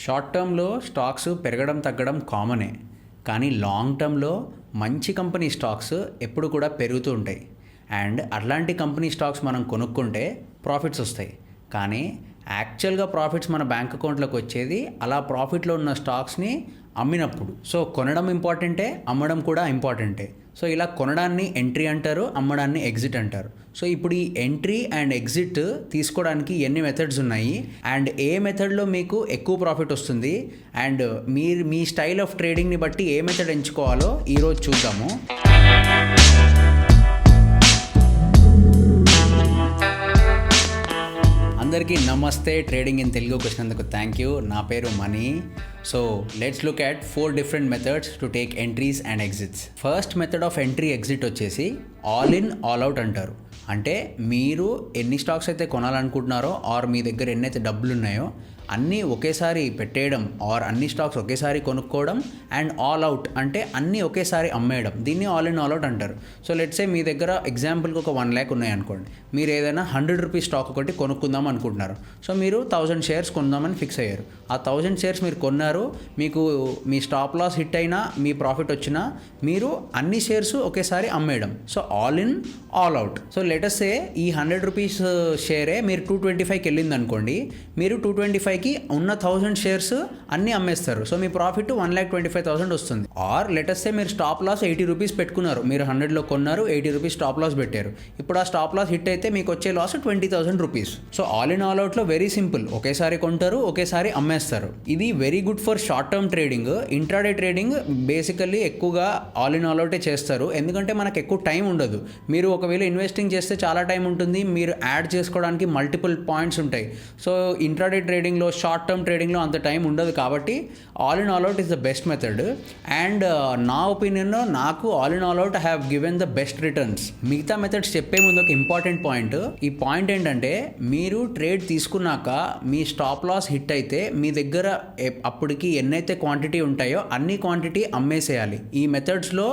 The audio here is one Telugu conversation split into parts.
షార్ట్ టర్మ్లో స్టాక్స్ పెరగడం తగ్గడం కామనే, కానీ లాంగ్ టర్మ్లో మంచి కంపెనీ స్టాక్స్ ఎప్పుడు కూడా పెరుగుతూ ఉంటాయి. అండ్ అట్లాంటి కంపెనీ స్టాక్స్ మనం కొనుక్కుంటే ప్రాఫిట్స్ వస్తాయి. కానీ యాక్చువల్గా ప్రాఫిట్స్ మన బ్యాంక్ అకౌంట్లోకి వచ్చేది అలా ప్రాఫిట్లో ఉన్న స్టాక్స్ని అమ్మినప్పుడు. సో కొనడం ఇంపార్టెంటే, అమ్మడం కూడా ఇంపార్టెంటే. సో ఇలా కొనడాన్ని ఎంట్రీ అంటారు, అమ్మడాన్ని ఎగ్జిట్ అంటారు. సో ఇప్పుడు ఈ ఎంట్రీ అండ్ ఎగ్జిట్ తీసుకోవడానికి ఎన్ని మెథడ్స్ ఉన్నాయి అండ్ ఏ మెథడ్లో మీకు ఎక్కువ ప్రాఫిట్ వస్తుంది అండ్ మీరు మీ స్టైల్ ఆఫ్ ట్రేడింగ్ని బట్టి ఏ మెథడ్ ఎంచుకోవాలో ఈరోజు చూద్దాము. అందరికీ నమస్తే. ట్రేడింగ్ ఇన్ తెలుగుకి వచ్చినందుకు థ్యాంక్ యూ. నా పేరు money. So let's look at 4 different methods to take entries and exits. First method of entry exit వచ్చేసి ఆల్ ఇన్ ఆల్ అవుట్ అంటారు. అంటే మీరు ఎన్ని స్టాక్స్ అయితే కొనాలనుకుంటున్నారో ఆర్ మీ దగ్గర ఎన్నైతే డబ్బులు ఉన్నాయో అన్నీ ఒకేసారి పెట్టేయడం ఆర్ అన్ని స్టాక్స్ ఒకేసారి కొనుక్కోవడం అండ్ ఆల్ అవుట్ అంటే అన్నీ ఒకేసారి అమ్మేయడం, దీన్ని ఆల్ ఇన్ ఆల్ అవుట్ అంటారు. సో లెట్స్ సే మీ దగ్గర ఎగ్జాంపుల్కి ఒక 1 lakh ఉన్నాయి అనుకోండి. మీరు ఏదైనా 100 రూపీస్ స్టాక్ ఒకటి కొనుక్కుందాం అనుకుంటున్నారు. సో మీరు 1000 షేర్స్ కొందామని ఫిక్స్ అయ్యారు. ఆ 1000 షేర్స్ మీరు కొన్నారు, మీకు మీ స్టాప్ లాస్ హిట్ అయినా మీ ప్రాఫిట్ వచ్చినా మీరు అన్ని షేర్స్ ఒకేసారి అమ్మేయడం. So all in all out. So let us say ఈ 100 రూపీస్ షేరే మీరు 225కి వెళ్ళింది అనుకోండి. మీరు 225కి ఉన్న 1000 షేర్స్ అన్నీ అమ్మేస్తారు. సో మీ ప్రాఫిట్ 1,25,000 వస్తుంది. ఆర్ లెటస్ సే మీరు స్టాప్ లాస్ 80 రూపీస్ పెట్టుకున్నారు. మీరు 100లో కొన్నారు, 80 రూపీస్ స్టాప్ లాస్ పెట్టారు. ఇప్పుడు ఆ స్టాప్ లాస్ హిట్ అయితే మీకు వచ్చే loss 20,000 rupees. So all in all అవుట్లో వెరీ సింపుల్, ఒకేసారి కొంటారు, ఒకేసారి అమ్మేస్తారు. ఇది very good for short term trading. Intraday trading basically ఎక్కువగా ఆల్ ఇన్ ఆల్ అవుటే చేస్తారు, ఎందుకంటే మనకు ఎక్కువ టైం ఉండదు. మీరు ఒకవేళ ఇన్వెస్టింగ్ చేస్తే చాలా టైం ఉంటుంది, మీరు యాడ్ చేసుకోవడానికి మల్టిపుల్ పాయింట్స్ ఉంటాయి. సో ఇంట్రాడే ట్రేడింగ్లో, షార్ట్ టర్మ్ ట్రేడింగ్లో అంత టైం ఉండదు. కాబట్టి all in all out is the best method. And నా ఒపీనియన్లో నాకు all in all out have given the best returns. మిగతా మెథడ్స్ చెప్పే ముందు ఒక ఇంపార్టెంట్ పాయింట్. ఈ పాయింట్ ఏంటంటే మీరు ట్రేడ్ తీసుకున్నాక మీ స్టాప్ లాస్ హిట్ అయితే మీ దగ్గర అప్పటికి ఎన్నైతే క్వాంటిటీ ఉంటాయో అన్ని క్వాంటిటీ అమ్మేసేయాలి. ఈ మెథడ్స్లో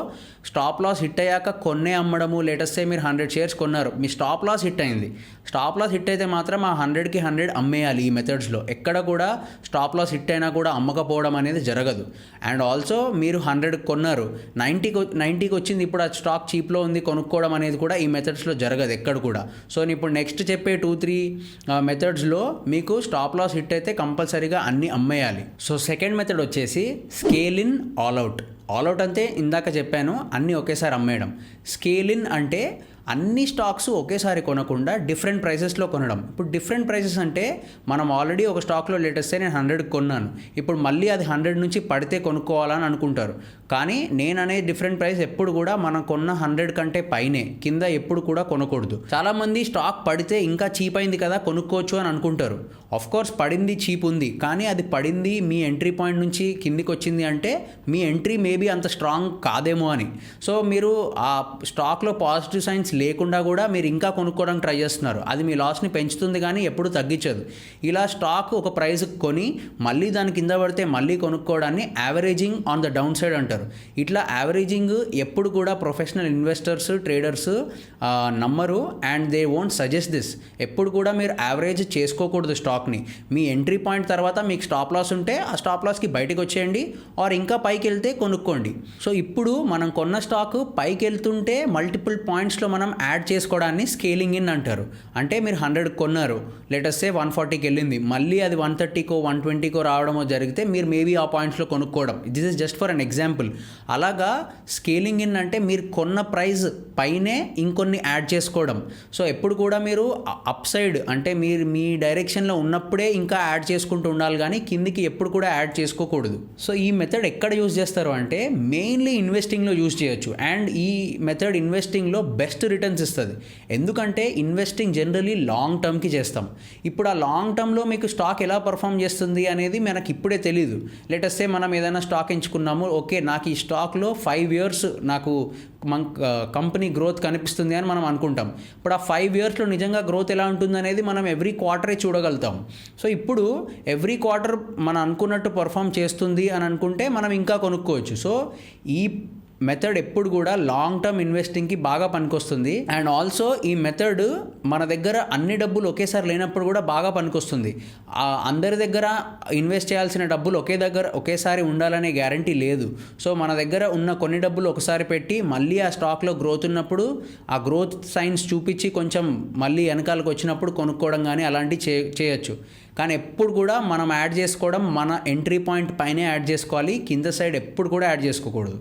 స్టాప్ లాస్ హిట్ అయ్యాక కొన్నే అమ్మడము, లేటెస్ట్ మీరు 100 షేర్స్ కొన్నారు, మీ స్టాప్ లాస్ హిట్ అయింది. స్టాప్ లాస్ హిట్ అయితే మాత్రం ఆ 100కి 100 అమ్మేయాలి. ఈ మెథడ్స్లో ఎక్కడ కూడా స్టాప్ లాస్ హిట్ అయినా కూడా అమ్మకపోవడం అనేది జరగదు. అండ్ ఆల్సో మీరు 100 కొన్నారు, 90కి వచ్చింది, ఇప్పుడు ఆ స్టాక్ చీప్లో ఉంది, కొనుక్కోవడం అనేది కూడా ఈ మెథడ్స్లో జరగదు ఎక్కడ కూడా. సో నేను ఇప్పుడు నెక్స్ట్ చెప్పే 2-3 మెథడ్స్లో మీకు స్టాప్ లాస్ హిట్ అయితే కంపల్సరీగా అన్నీ అమ్మేయాలి. సో సెకండ్ మెథడ్ వచ్చేసి scale in all out. All out అంటే ఇందాక చెప్పాను, అన్నీ ఒకేసారి అమ్మేయడం. స్కేల్ ఇన్ అంటే అన్ని స్టాక్స్ ఒకేసారి కొనకుండా డిఫరెంట్ ప్రైసెస్లో కొనడం. ఇప్పుడు డిఫరెంట్ ప్రైసెస్ అంటే మనం ఆల్రెడీ ఒక స్టాక్లో లేటెస్ట్ నేను 100 కొన్నాను, ఇప్పుడు మళ్ళీ అది 100 నుంచి పడితే కొనుక్కోవాలని అనుకుంటారు. కానీ నేను అనే డిఫరెంట్ ప్రైస్ ఎప్పుడు కూడా మనం కొన్న 100 కంటే పైనే, కింద ఎప్పుడు కూడా కొనకూడదు. చాలామంది స్టాక్ పడితే ఇంకా చీప్ అయింది కదా కొనుక్కోవచ్చు అని అనుకుంటారు. కోర్స్ పడింది, చీప్ ఉంది, కానీ అది పడింది మీ ఎంట్రీ పాయింట్ నుంచి కిందికి వచ్చింది అంటే మీ ఎంట్రీ మేబీ అంత స్ట్రాంగ్ కాదేమో అని. సో మీరు ఆ స్టాక్లో పాజిటివ్ సైన్స్ లేకుండా కూడా మీరు ఇంకా కొనుక్కోవడానికి ట్రై చేస్తున్నారు. అది మీ లాస్ని పెంచుతుంది కానీ ఎప్పుడు తగ్గించదు. ఇలా స్టాక్ ఒక ప్రైస్ కొని మళ్ళీ దాని కింద పడితే మళ్ళీ కొనుక్కోవడాన్ని averaging on the down side అంటారు. ఇట్లా యావరేజింగ్ ఎప్పుడు కూడా ప్రొఫెషనల్ ఇన్వెస్టర్స్, ట్రేడర్స్ నమ్మరు and they won't suggest this. ఎప్పుడు కూడా మీరు యావరేజ్ చేసుకోకూడదు స్టాక్ని. మీ ఎంట్రీ పాయింట్ తర్వాత మీకు స్టాప్ లాస్ ఉంటే ఆ స్టాప్ లాస్కి బయటకు వచ్చేయండి, ఆర్ ఇంకా పైకి వెళ్తే కొనుక్కోండి. సో ఇప్పుడు మనం కొన్న స్టాక్ పైకి వెళ్తుంటే మల్టిపుల్ పాయింట్స్లో మనం యాడ్ చేసుకోవడాన్ని స్కేలింగ్ ఇన్ అంటారు. అంటే మీరు 100 కొన్నారు, లెటస్ సే 140కి వెళ్ళింది, మళ్ళీ అది 130కో 120కో రావడమో జరిగితే మీరు మేబీ ఆ పాయింట్స్లో కొనుక్కోవడం. This is just for an example. అలాగా స్కేలింగ్ ఇన్ అంటే మీరు కొన్న ప్రైస్ పైనే ఇంకొన్ని యాడ్ చేసుకోవడం. సో ఎప్పుడు కూడా మీరు అప్ సైడ్ అంటే మీరు మీ డైరెక్షన్లో ఉన్నప్పుడే ఇంకా యాడ్ చేసుకుంటూ ఉండాలి, కానీ కిందికి ఎప్పుడు కూడా యాడ్ చేసుకోకూడదు. సో ఈ మెథడ్ ఎక్కడ యూజ్ చేస్తారు అంటే మెయిన్లీ ఇన్వెస్టింగ్లో యూజ్ చేయొచ్చు. అండ్ ఈ మెథడ్ ఇన్వెస్టింగ్లో బెస్ట్ రిటర్న్స్ ఇస్తుంది. ఎందుకంటే ఇన్వెస్టింగ్ జనరలీ లాంగ్ టర్మ్కి చేస్తాం. ఇప్పుడు ఆ లాంగ్ టర్మ్లో మీకు స్టాక్ ఎలా పర్ఫామ్ చేస్తుంది అనేది మనకి ఇప్పుడే తెలియదు. లెటస్ సే మనం ఏదైనా స్టాక్ ఎంచుకున్నాము, ఓకే నాకు ఈ స్టాక్లో 5 years నాకు కంపెనీ గ్రోత్ కనిపిస్తుంది అని మనం అనుకుంటాం. ఇప్పుడు ఆ 5 yearsలో నిజంగా గ్రోత్ ఎలా ఉంటుంది అనేది మనం ఎవ్రీ క్వార్టరే చూడగలుగుతాం. సో ఇప్పుడు ఎవ్రీ క్వార్టర్ మనం అనుకున్నట్టు పర్ఫామ్ చేస్తుంది అని అనుకుంటే మనం ఇంకా కొనుక్కోవచ్చు. సో ఈ మెథడ్ ఎప్పుడు కూడా లాంగ్ టర్మ్ ఇన్వెస్టింగ్కి బాగా పనికొస్తుంది. అండ్ ఆల్సో ఈ మెథడ్ మన దగ్గర అన్ని డబ్బులు ఒకేసారి లేనప్పుడు కూడా బాగా పనికొస్తుంది. అందరి దగ్గర ఇన్వెస్ట్ చేయాల్సిన డబ్బులు ఒకేసారి ఉండాలనే గ్యారంటీ లేదు. సో మన దగ్గర ఉన్న కొన్ని డబ్బులు ఒకసారి పెట్టి మళ్ళీ ఆ స్టాక్లో గ్రోత్ ఉన్నప్పుడు ఆ గ్రోత్ సైన్స్ చూపించి కొంచెం మళ్ళీ వెనకాలకు వచ్చినప్పుడు కొనుక్కోవడం కానీ అలాంటివి చేయొచ్చు. కానీ ఎప్పుడు కూడా మనం యాడ్ చేసుకోవడం మన ఎంట్రీ పాయింట్ పైనే యాడ్ చేసుకోవాలి, కింద సైడ్ ఎప్పుడు కూడా యాడ్ చేసుకోకూడదు.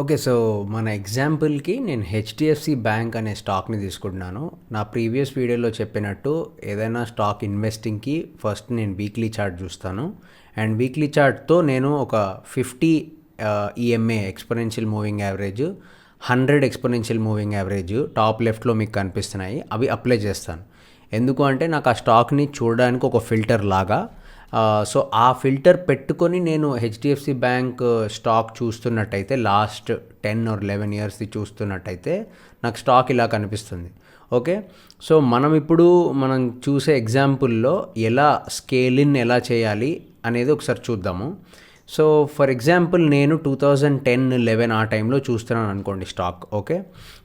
ఓకే, సో మన ఎగ్జాంపుల్కి నేను హెచ్డిఎఫ్సి బ్యాంక్ అనే స్టాక్ని తీసుకుంటున్నాను. నా ప్రీవియస్ వీడియోలో చెప్పినట్టు ఏదైనా స్టాక్ ఇన్వెస్టింగ్కి ఫస్ట్ నేను వీక్లీ చార్ట్ చూస్తాను. అండ్ వీక్లీ చార్ట్తో నేను ఒక 50 EMA exponential moving average, 100 exponential moving average top లెఫ్ట్లో మీకు కనిపిస్తున్నాయి, అవి అప్లై చేస్తాను. ఎందుకు అంటే నాకు ఆ స్టాక్ని చూడడానికి ఒక ఫిల్టర్ లాగా. సో ఆ ఫిల్టర్ పెట్టుకొని నేను హెచ్డిఎఫ్సి బ్యాంక్ స్టాక్ చూస్తున్నట్టయితే లాస్ట్ 10 or 11 ఇయర్స్ది చూస్తున్నట్టయితే నాకు స్టాక్ ఇలా కనిపిస్తుంది. ఓకే, సో మనం చూసే ఎగ్జాంపుల్లో ఎలా స్కేల్ ఇన్ ఎలా చేయాలి అనేది ఒకసారి చూద్దాము. సో ఫర్ ఎగ్జాంపుల్ నేను 2010-11 ఆ టైంలో చూస్తున్నాను అనుకోండి స్టాక్. ఓకే,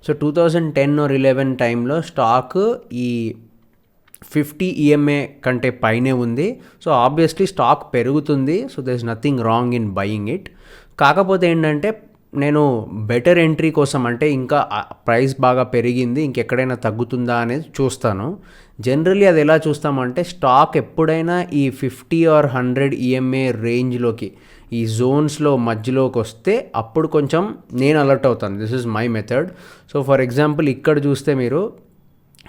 సో 2010 or 11 టైంలో స్టాక్ ఈ 50 ఈఎంఏ కంటే పైనే ఉంది. సో ఆబ్వియస్లీ స్టాక్ పెరుగుతుంది. So there is nothing wrong in buying it. కాకపోతే ఏంటంటే నేను బెటర్ ఎంట్రీ కోసం, అంటే ఇంకా ప్రైస్ బాగా పెరిగింది ఇంకెక్కడైనా తగ్గుతుందా అనేది చూస్తాను. జనరల్లీ అది ఎలా చూస్తామంటే స్టాక్ ఎప్పుడైనా ఈ 50 or 100 ఈఎంఏ రేంజ్లోకి, ఈ జోన్స్లో మధ్యలోకి వస్తే అప్పుడు కొంచెం నేను అలర్ట్ అవుతాను. This is my method. So for example ఇక్కడ చూస్తే మీరు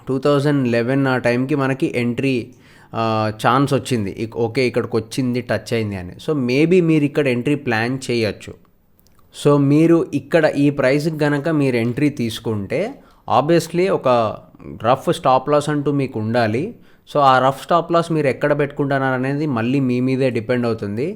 2011 ఆ టైంకి మనకి ఎంట్రీ ఛాన్స్ వచ్చింది. ఓకే, ఇక్కడికి వచ్చింది, టచ్ అయింది అని. సో మేబీ మీరు ఇక్కడ ఎంట్రీ ప్లాన్ చేయొచ్చు. సో మీరు ఇక్కడ ఈ ప్రైస్కి కనుక మీరు ఎంట్రీ తీసుకుంటే ఆబ్వియస్లీ ఒక రఫ్ స్టాప్ లాస్ అంటూ మీకు ఉండాలి. సో ఆ రఫ్ స్టాప్ లాస్ మీరు ఎక్కడ పెట్టుకుంటున్నారు అనేది మళ్ళీ మీ మీదే డిపెండ్ అవుతుంది.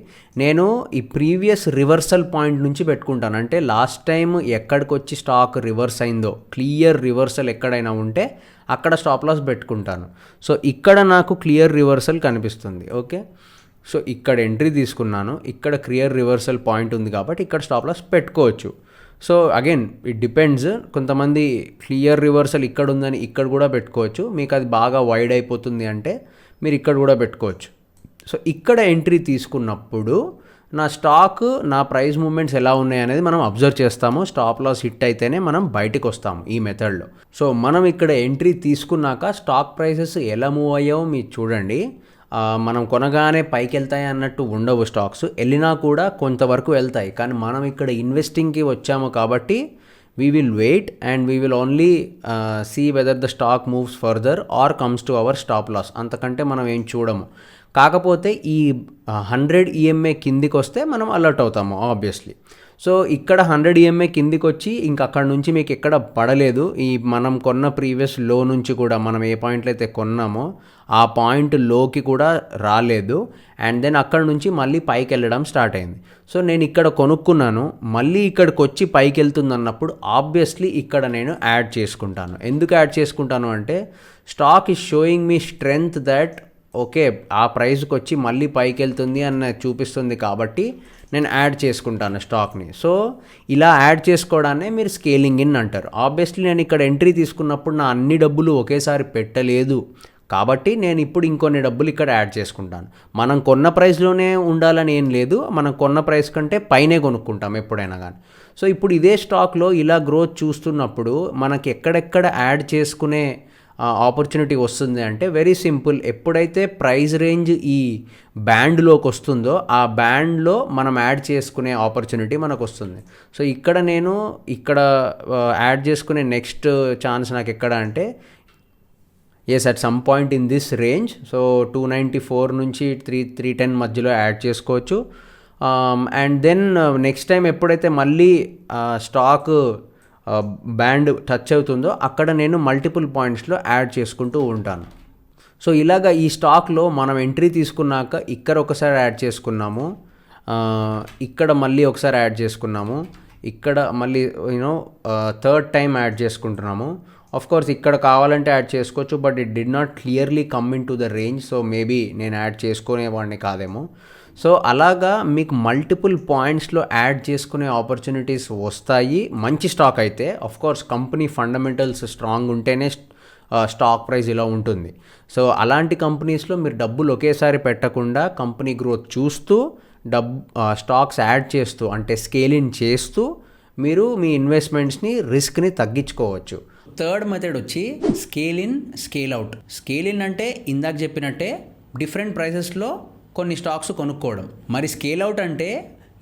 నేను ఈ ప్రీవియస్ రివర్సల్ పాయింట్ నుంచి పెట్టుకుంటాను. అంటే లాస్ట్ టైం ఎక్కడికి వచ్చి స్టాక్ రివర్స్ అయిందో, క్లియర్ రివర్సల్ ఎక్కడైనా ఉంటే అక్కడ స్టాప్ లాస్ పెట్టుకుంటాను. సో ఇక్కడ నాకు క్లియర్ రివర్సల్ కనిపిస్తుంది. ఓకే, సో ఇక్కడ ఎంట్రీ తీసుకున్నాను, ఇక్కడ క్లియర్ రివర్సల్ పాయింట్ ఉంది కాబట్టి ఇక్కడ స్టాప్ లాస్ పెట్టుకోవచ్చు. So again it depends. కొంతమంది క్లియర్ రివర్సల్ ఇక్కడ ఉందని ఇక్కడ కూడా పెట్టుకోవచ్చు. మీకు అది బాగా వైడ్ అయిపోతుంది అంటే మీరు ఇక్కడ కూడా పెట్టుకోవచ్చు. సో ఇక్కడ ఎంట్రీ తీసుకున్నప్పుడు నా స్టాక్, నా ప్రైస్ మూమెంట్స్ ఎలా ఉన్నాయి అనేది మనం అబ్జర్వ్ చేస్తాము. స్టాప్ లాస్ హిట్ అయితేనే మనం బయటకు వస్తాము ఈ మెథడ్లో. సో మనం ఇక్కడ ఎంట్రీ తీసుకున్నాక స్టాక్ ప్రైసెస్ ఎలా మూవ్ అయ్యావో మీరు చూడండి. మనం కొనగానే పైకి వెళ్తాయి అన్నట్టు ఉండవు స్టాక్స్, వెళ్ళినా కూడా కొంతవరకు వెళ్తాయి. కానీ మనం ఇక్కడ ఇన్వెస్టింగ్కి వచ్చాము కాబట్టి we will wait and we will only see whether the stock moves further or comes to our stop loss. అంతకంటే మనం ఏం చూడము. కాకపోతే ఈ 100 ఈఎంఏ కిందికి వస్తే మనం అలర్ట్ అవుతాము ఆబ్వియస్లీ. సో ఇక్కడ 100 ఈఎంఏ కిందికి వచ్చి ఇంక అక్కడ నుంచి మీకు ఎక్కడ పడలేదు. ఈ మనం కొన్న ప్రీవియస్ లో నుంచి కూడా మనం ఏ పాయింట్లో అయితే కొన్నామో ఆ పాయింట్ లోకి కూడా రాలేదు. అండ్ దెన్ అక్కడ నుంచి మళ్ళీ పైకి వెళ్ళడం స్టార్ట్ అయింది. సో నేను ఇక్కడ కొనుక్కున్నాను, మళ్ళీ ఇక్కడికి వచ్చి పైకి వెళ్తుంది అన్నప్పుడు ఆబ్వియస్లీ ఇక్కడ నేను యాడ్ చేసుకుంటాను. ఎందుకు యాడ్ చేసుకుంటాను అంటే stock is showing me strength that okay ఆ ప్రైస్కి వచ్చి మళ్ళీ పైకి వెళ్తుంది అన్న చూపిస్తుంది కాబట్టి నేను యాడ్ చేసుకుంటాను స్టాక్ని. సో ఇలా యాడ్ చేసుకోవడాన్నే మీరు స్కేలింగ్ ఇన్ అంటారు. ఆబ్వియస్లీ నేను ఇక్కడ ఎంట్రీ తీసుకున్నప్పుడు నా అన్ని డబ్బులు ఒకేసారి పెట్టలేదు కాబట్టి నేను ఇప్పుడు ఇంకొన్ని డబ్బులు ఇక్కడ యాడ్ చేసుకుంటాను. మనం కొన్న ప్రైస్లోనే ఉండాలని ఏం లేదు, మనం కొన్న ప్రైస్ కంటే పైనే కొనుక్కుంటాం ఎప్పుడైనా కానీ. సో ఇప్పుడు ఇదే స్టాక్లో ఇలా గ్రోత్ చూస్తున్నప్పుడు మనకి ఎక్కడెక్కడ యాడ్ చేసుకునే ఆపర్చునిటీ వస్తుంది అంటే వెరీ సింపుల్. ఎప్పుడైతే ప్రైస్ రేంజ్ ఈ బ్యాండ్లోకి వస్తుందో ఆ బ్యాండ్లో మనం యాడ్ చేసుకునే ఆపర్చునిటీ మనకు వస్తుంది. సో ఇక్కడ నేను యాడ్ చేసుకునే నెక్స్ట్ ఛాన్స్ నాకు ఎక్కడ అంటే yes at some point in this range. So 294 నుంచి 310 మధ్యలో యాడ్ చేసుకోవచ్చు. అండ్ దెన్ నెక్స్ట్ టైం ఎప్పుడైతే మళ్ళీ స్టాక్ బ్యాండ్ టచ్ అవుతుందో అక్కడ నేను మల్టిపుల్ పాయింట్స్లో యాడ్ చేసుకుంటూ ఉంటాను. సో ఇలాగా ఈ స్టాక్లో మనం ఎంట్రీ తీసుకున్నాక ఇక్కడ ఒకసారి యాడ్ చేసుకున్నాము, ఇక్కడ మళ్ళీ ఒకసారి యాడ్ చేసుకున్నాము, ఇక్కడ మళ్ళీ థర్డ్ టైం యాడ్ చేసుకుంటున్నాము. ఆఫ్ కోర్స్ ఇక్కడ కావాలంటే యాడ్ చేసుకోవచ్చు, but it did not clearly come in to the range. So maybe నేను యాడ్ చేసుకునేవాడిని కాదేమో. సో అలాగా మీకు మల్టిపుల్ పాయింట్స్లో యాడ్ చేసుకునే ఆపర్చునిటీస్ వస్తాయి మంచి స్టాక్ అయితే. Of course company fundamentals strong ఉంటేనే స్టాక్ ప్రైస్ ఇలా ఉంటుంది. సో అలాంటి కంపెనీస్లో మీరు డబ్బులు ఒకేసారి పెట్టకుండా కంపెనీ గ్రోత్ చూస్తూ స్టాక్స్ యాడ్ చేస్తూ అంటే స్కేల్ ఇన్ చేస్తూ మీరు మీ ఇన్వెస్ట్మెంట్స్ని రిస్క్ని తగ్గించుకోవచ్చు. థర్డ్ మెథడ్ వచ్చి scale in scale out. Scale in అంటే ఇందాక చెప్పినట్టే డిఫరెంట్ ప్రైసెస్లో కొన్ని స్టాక్స్ కొనుక్కోవడం. మరి స్కేల్ అవుట్ అంటే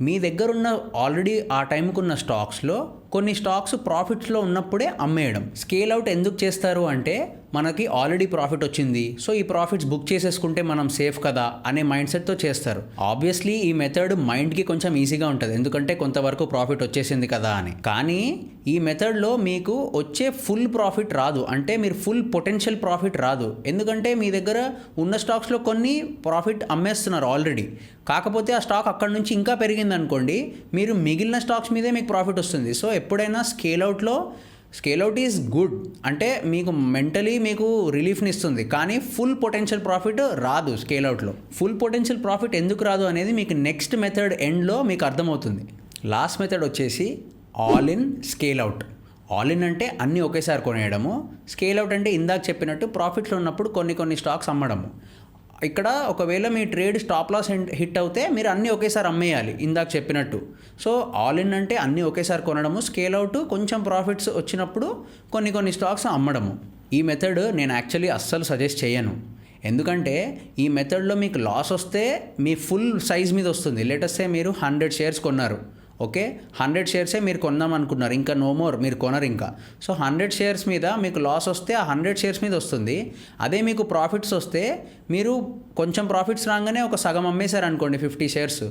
మీ దగ్గర ఉన్న ఆల్రెడీ ఆ టైంకి ఉన్న స్టాక్స్లో కొన్ని స్టాక్స్ ప్రాఫిట్స్లో ఉన్నప్పుడే అమ్మేయడం. స్కేల్ అవుట్ ఎందుకు చేస్తారు అంటే మనకి ఆల్రెడీ ప్రాఫిట్ వచ్చింది, సో ఈ ప్రాఫిట్స్ బుక్ చేసేసుకుంటే మనం సేఫ్ కదా అనే మైండ్ సెట్తో చేస్తారు. ఆబ్వియస్లీ ఈ మెథడ్ మైండ్కి కొంచెం ఈజీగా ఉంటుంది, ఎందుకంటే కొంతవరకు ప్రాఫిట్ వచ్చేసింది కదా అని. కానీ ఈ మెథడ్లో మీకు వచ్చే ఫుల్ ప్రాఫిట్ రాదు, అంటే మీరు ఫుల్ పొటెన్షియల్ ప్రాఫిట్ రాదు. ఎందుకంటే మీ దగ్గర ఉన్న స్టాక్స్లో కొన్ని ప్రాఫిట్ అమ్మేస్తున్నారు ఆల్రెడీ, కాకపోతే ఆ స్టాక్ అక్కడ నుంచి ఇంకా పెరిగింది అనుకోండి, మీరు మిగిలిన స్టాక్స్ మీదే మీకు ప్రాఫిట్ వస్తుంది. సో ఎప్పుడైనా స్కేల్ అవుట్ ఈజ్ గుడ్, అంటే మీకు మెంటలీ మీకు రిలీఫ్ని ఇస్తుంది, కానీ ఫుల్ పొటెన్షియల్ ప్రాఫిట్ రాదు స్కేల్ అవుట్లో. ఫుల్ పొటెన్షియల్ ప్రాఫిట్ ఎందుకు రాదు అనేది మీకు నెక్స్ట్ మెథడ్ ఎండ్లో మీకు అర్థమవుతుంది. లాస్ట్ మెథడ్ వచ్చేసి all in scale out. All in అంటే అన్నీ ఒకేసారి కొనేయడము. స్కేల్ అవుట్ అంటే ఇందాక చెప్పినట్టు ప్రాఫిట్లో ఉన్నప్పుడు కొన్ని స్టాక్స్ అమ్మడము. ఇక్కడ ఒకవేళ మీ ట్రేడ్ స్టాప్ లాస్ హిట్ అవుతే మీరు అన్నీ ఒకేసారి అమ్మేయాలి ఇందాక చెప్పినట్టు. సో ఆల్ ఇన్ అంటే అన్నీ ఒకేసారి కొనడము, స్కేల్ అవుట్ కొంచెం ప్రాఫిట్స్ వచ్చినప్పుడు కొన్ని స్టాక్స్ అమ్మడము. ఈ మెథడ్ నేను యాక్చువల్లీ అస్సలు సజెస్ట్ చేయను, ఎందుకంటే ఈ మెథడ్లో మీకు లాస్ వస్తే మీ ఫుల్ సైజ్ మీద వస్తుంది. లేటెస్టే మీరు 100 షేర్స్ కొన్నారు, ఓకే, 100 షేర్సే మీరు కొందాం అనుకున్నారు, ఇంకా నో మోర్ మీరు కొనరు ఇంకా. సో 100 షేర్స్ మీద మీకు లాస్ వస్తే ఆ 100 షేర్స్ మీద వస్తుంది. అదే మీకు ప్రాఫిట్స్ వస్తే మీరు కొంచెం ప్రాఫిట్స్ రాగానే ఒక సగం అమ్మేశారు అనుకోండి 50 షేర్స్,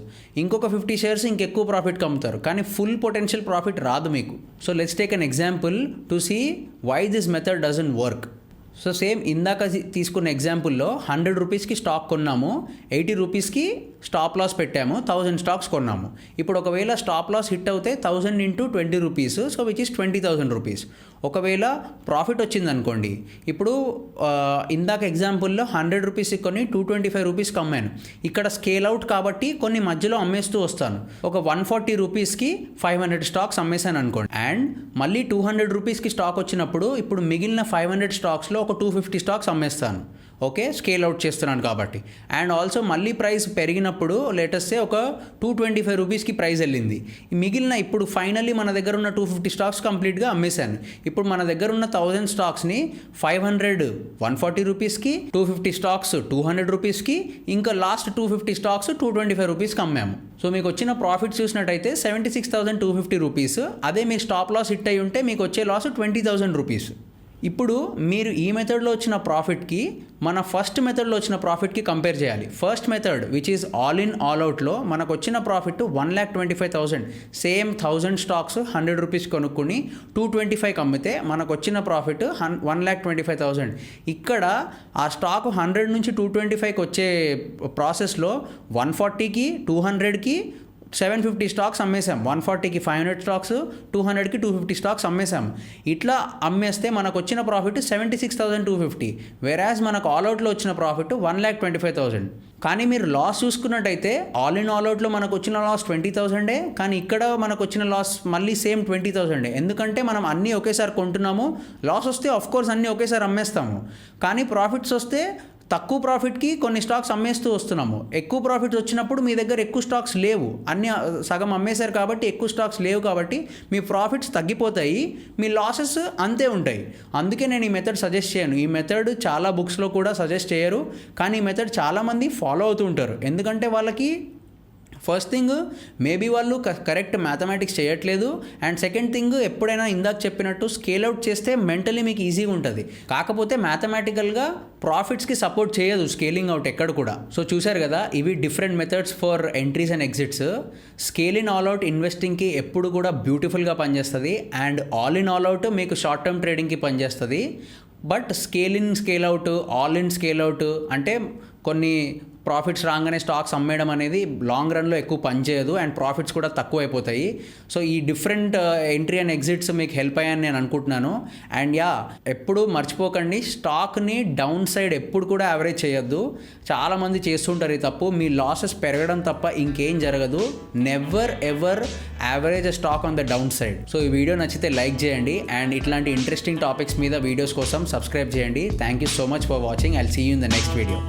ఇంకొక 50 షేర్స్ ఇంకెక్కువ ప్రాఫిట్కి అమ్ముతారు, కానీ ఫుల్ పొటెన్షియల్ ప్రాఫిట్ రాదు మీకు. So let's take an example to see why this method doesn't work. So same ఇందాక తీసుకున్న ఎగ్జాంపుల్లో 100 రూపీస్కి స్టాక్ కొన్నాము, 80 రూపీస్కి స్టాప్ లాస్ పెట్టాము, 1000 స్టాక్స్ కొన్నాము. ఇప్పుడు ఒకవేళ స్టాప్ లాస్ హిట్ అవుతే 1000 into 20 rupees, so which is 20,000 rupees. ఒకవేళ ప్రాఫిట్ వచ్చింది అనుకోండి, ఇప్పుడు ఇందాక ఎగ్జాంపుల్లో 100 రూపీస్కి కొని 225 రూపీస్కి అమ్మాను. ఇక్కడ స్కేల్ అవుట్ కాబట్టి కొన్ని మధ్యలో అమ్మేస్తూ వస్తాను. ఒక 140 రూపీస్కి 500 స్టాక్స్ అమ్మేశాను అనుకోండి, అండ్ మళ్ళీ 200 రూపీస్కి స్టాక్ వచ్చినప్పుడు ఇప్పుడు మిగిలిన 500 స్టాక్స్లో ఒక 250 స్టాక్స్ అమ్మేస్తాను. ఓకే, స్కేల్ అవుట్ చేస్తున్నాను కాబట్టి. అండ్ ఆల్సో మళ్ళీ ప్రైస్ పెరిగినప్పుడు లేటెస్టే ఒక 225 రూపీస్కి ప్రైస్ వెళ్ళింది, మిగిలిన ఇప్పుడు ఫైనల్లీ మన దగ్గర ఉన్న 250 స్టాక్స్ కంప్లీట్గా అమ్మేశాను. ఇప్పుడు మన దగ్గర ఉన్న 1000 స్టాక్స్ని 500 140 రూపీస్కి, 250 స్టాక్స్ 200 రూపీస్కి, ఇంకా లాస్ట్ 250 స్టాక్స్ 225 రూపీస్కి అమ్మాము. సో మీకు వచ్చిన ప్రాఫిట్ చూసినట్టయితే 76,250 రూపీస్. అదే మీ స్టాప్ లాస్ హిట్ అయి ఉంటే మీకు వచ్చే లాస్ 20,000 రూపీస్. ఇప్పుడు మీరు ఈ మెథడ్లో వచ్చిన ప్రాఫిట్కి మన ఫస్ట్ మెథడ్లో వచ్చిన ప్రాఫిట్కి కంపేర్ చేయాలి. First method which is all in all అవుట్లో మనకు వచ్చిన ప్రాఫిట్ 1,25,000. సేమ్ 1000 స్టాక్స్ 100 రూపీస్ కొనుక్కుని 225కి అమ్మితే మనకు వచ్చిన ప్రాఫిట్ 1,25,000. ఇక్కడ ఆ స్టాక్ 100 నుంచి 225కి వచ్చే ప్రాసెస్లో 140కి 200కి 750 స్టాక్స్ అమ్మేసాం, 140కి 500 స్టాక్స్, 200కి 250 స్టాక్స్ అమ్మేసాం. ఇట్లా అమ్మేస్తే మనకు వచ్చిన ప్రాఫిట్ 76,250, వెరాజ్ మనకు ఆల్అవుట్లో వచ్చిన ప్రాఫిట్ 1,25,000. కానీ మీరు లాస్ చూసుకున్నట్టయితే ఆల్ ఇన్ ఆల్ అవుట్లో మనకు వచ్చిన లాస్ 20,000, కానీ ఇక్కడ మనకు వచ్చిన లాస్ మళ్ళీ సేమ్ 20,000. ఎందుకంటే మనం అన్నీ ఒకేసారి కొంటున్నాము, లాస్ వస్తే ఆఫ్కోర్స్ అన్నీ ఒకేసారి అమ్మేస్తాము, కానీ ప్రాఫిట్స్ వస్తే తక్కువ ప్రాఫిట్కి కొన్ని స్టాక్స్ అమ్మేస్తూ వస్తున్నాము. ఎక్కువ ప్రాఫిట్స్ వచ్చినప్పుడు మీ దగ్గర ఎక్కువ స్టాక్స్ లేవు, అన్ని సగం అమ్మేశారు కాబట్టి ఎక్కువ స్టాక్స్ లేవు కాబట్టి మీ ప్రాఫిట్స్ తగ్గిపోతాయి, మీ లాసెస్ అంతే ఉంటాయి. అందుకే నేను ఈ మెథడ్ సజెస్ట్ చేయను. ఈ మెథడ్ చాలా బుక్స్లో కూడా సజెస్ట్ చేయరు, కానీ ఈ మెథడ్ చాలామంది ఫాలో అవుతూ ఉంటారు. ఎందుకంటే వాళ్ళకి ఫస్ట్ థింగ్ మేబీ వాళ్ళు కరెక్ట్ మ్యాథమెటిక్స్ చేయట్లేదు, అండ్ సెకండ్ థింగ్ ఎప్పుడైనా ఇందాక చెప్పినట్టు స్కేల్ అవుట్ చేస్తే మెంటలీ మీకు ఈజీగా ఉంటుంది, కాకపోతే మ్యాథమెటికల్గా ప్రాఫిట్స్కి సపోర్ట్ చేయదు స్కేలింగ్ అవుట్ ఎక్కడ కూడా. సో చూశారు కదా, ఇవి different methods for entries and exits. Scale in all out ఇన్వెస్టింగ్కి ఎప్పుడు కూడా బ్యూటిఫుల్గా పనిచేస్తుంది, and all in all out మీకు షార్ట్ టర్మ్ ట్రేడింగ్కి పనిచేస్తుంది. But scale in scale out, all in scale out అంటే కొన్ని ప్రాఫిట్స్ రాగానే స్టాక్స్ అమ్మేయడం అనేది లాంగ్ రన్లో ఎక్కువ పనిచేయదు అండ్ ప్రాఫిట్స్ కూడా తక్కువ అయిపోతాయి. సో ఈ డిఫరెంట్ ఎంట్రీ అండ్ ఎగ్జిట్స్ మీకు హెల్ప్ అయ్యాయని నేను అనుకుంటున్నాను. అండ్ ఎప్పుడు మర్చిపోకండి, స్టాక్ని డౌన్ సైడ్ ఎప్పుడు కూడా యావరేజ్ చేయొద్దు. చాలామంది చేస్తుంటారు ఈ తప్పు. మీ లాసెస్ పెరగడం తప్ప ఇంకేం జరగదు. Never ever average stock on the down side. So ఈ వీడియో నచ్చితే లైక్ చేయండి అండ్ ఇట్లాంటి ఇంట్రెస్టింగ్ టాపిక్స్ మీద వీడియోస్ కోసం సబ్స్క్రైబ్ చేయండి. Thank you so much for watching. I'll see you in the next video.